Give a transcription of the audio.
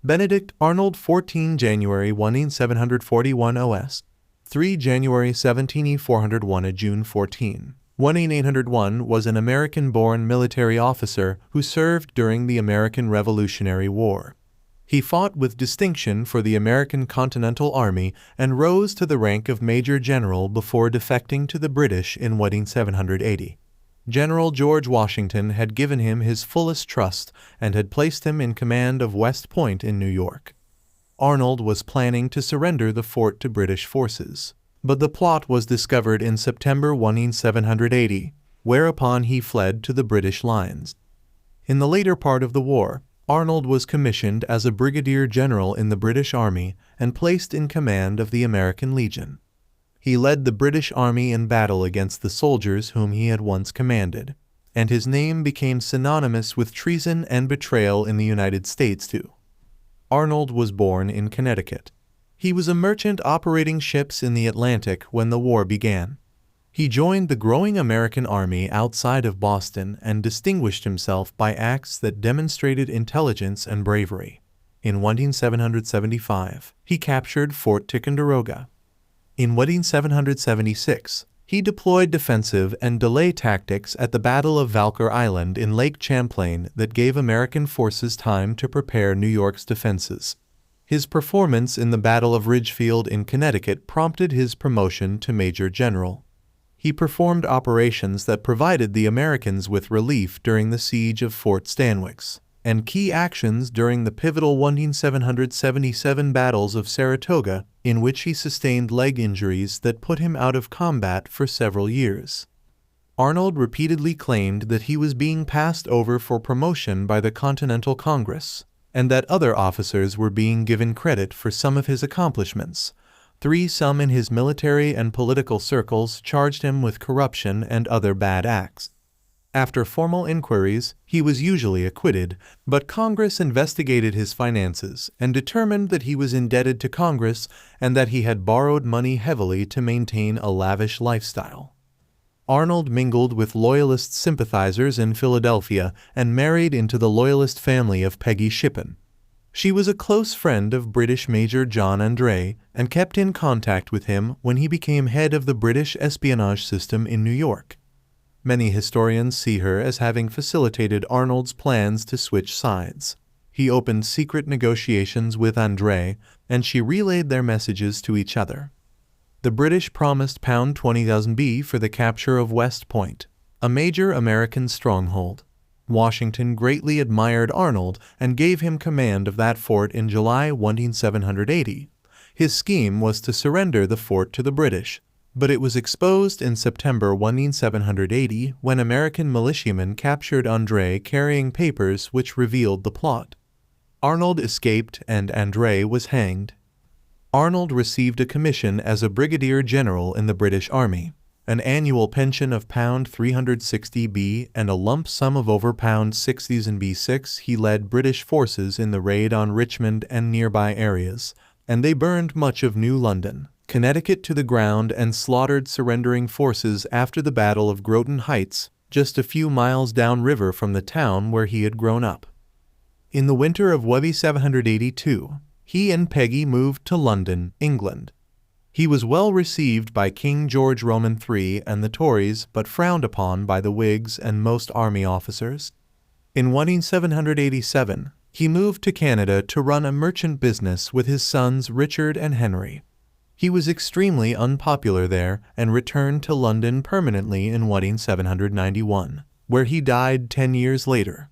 Benedict Arnold 14 January 1741 OS 3 January 17 401 June 14 1801 was an American-born military officer who served during the American Revolutionary War. He fought with distinction for the American Continental Army and rose to the rank of Major General before defecting to the British in 1780. General George Washington had given him his fullest trust and had placed him in command of West Point in New York. Arnold was planning to surrender the fort to British forces, but the plot was discovered in September 1780, whereupon he fled to the British lines. In the later part of the war, Arnold was commissioned as a brigadier general in the British Army and placed in command of the American Legion. He led the British Army in battle against the soldiers whom he had once commanded, and his name became synonymous with treason and betrayal in the United States too. Arnold was born in Connecticut. He was a merchant operating ships in the Atlantic when the war began. He joined the growing American Army outside of Boston and distinguished himself by acts that demonstrated intelligence and bravery. In 1775, he captured Fort Ticonderoga. In 1776, he deployed defensive and delay tactics at the Battle of Valker Island in Lake Champlain that gave American forces time to prepare New York's defenses. His performance in the Battle of Ridgefield in Connecticut prompted his promotion to Major General. He performed operations that provided the Americans with relief during the siege of Fort Stanwix, and key actions during the pivotal 1777 battles of Saratoga, in which he sustained leg injuries that put him out of combat for several years. Arnold repeatedly claimed that he was being passed over for promotion by the Continental Congress, and that other officers were being given credit for some of his accomplishments. Some in his military and political circles charged him with corruption and other bad acts. After formal inquiries, he was usually acquitted, but Congress investigated his finances and determined that he was indebted to Congress and that he had borrowed money heavily to maintain a lavish lifestyle. Arnold mingled with Loyalist sympathizers in Philadelphia and married into the Loyalist family of Peggy Shippen. She was a close friend of British Major John André and kept in contact with him when he became head of the British espionage system in New York. Many historians see her as having facilitated Arnold's plans to switch sides. He opened secret negotiations with André, and she relayed their messages to each other. The British promised £20,000 for the capture of West Point, a major American stronghold. Washington greatly admired Arnold and gave him command of that fort in July 1780. His scheme was to surrender the fort to the British, but it was exposed in September 1780 when American militiamen captured André carrying papers which revealed the plot. Arnold escaped and André was hanged. Arnold received a commission as a brigadier general in the British Army, an annual pension of £360 and a lump sum of over £60s in B6. He led British forces in the raid on Richmond and nearby areas, and they burned much of New London, Connecticut to the ground and slaughtered surrendering forces after the Battle of Groton Heights, just a few miles downriver from the town where he had grown up. In the winter of 1782, he and Peggy moved to London, England. He was well received by King George Roman III and the Tories, but frowned upon by the Whigs and most army officers. In 1787, he moved to Canada to run a merchant business with his sons Richard and Henry. He was extremely unpopular there and returned to London permanently in 1791, where he died 10 years later.